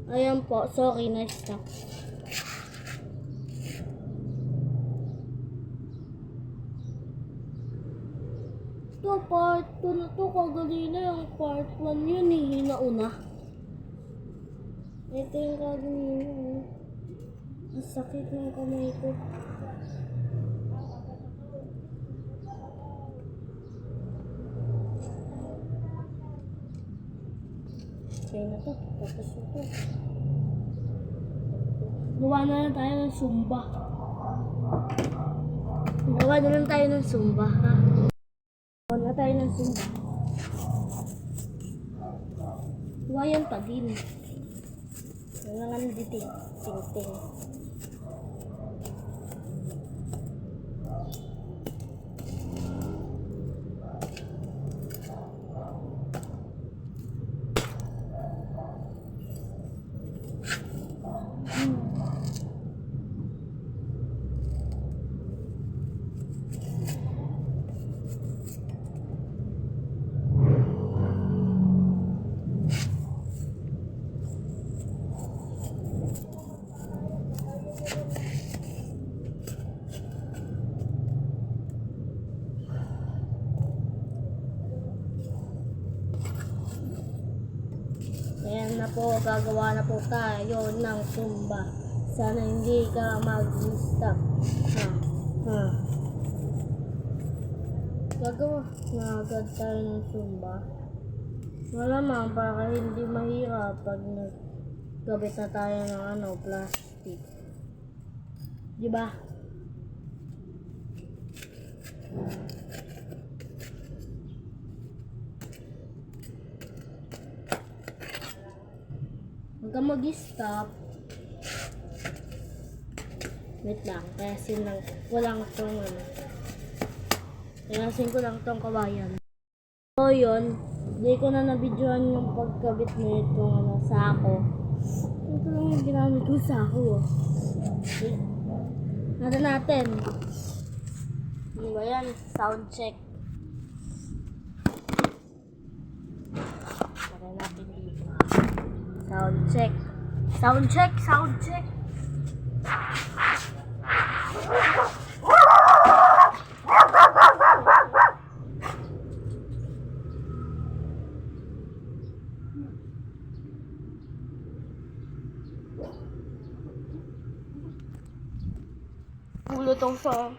Ayan po, sorry, na-stop. Ito, part 2 na to. Kagalina yung part 1 yun eh, nauna. Ito yung kagalina eh. Ang sakit ng kamay ko. Okay na to, tapos ito. Gawa na lang tayo ng Zumba. Gawa na lang tayo ng Zumba, ha? Gawa na tayo ng Zumba. Gawa yan pa din. Wala nga nandito. Ting-ting. Ayan na po, gagawa na po tayo ng Zumba. Sana hindi ka mag-stop. Gagawa na agad tayo ng Zumba. Malamang para hindi mahirap pag nagkabit na tayo ng plastic. Diba? Huwag ka mag-stop. Wait lang, kayasin lang. Walang tong kayasin ko lang tong kawayan. So yun, hindi ko na nabidyohan yung pagkabit na itong sako. Ito lang yung ginamit ko sako. Okay. Natin. Ano ba yan? Sound check. Tara natin dito. Sound check. Sound check. Sound check. Ulo tong sa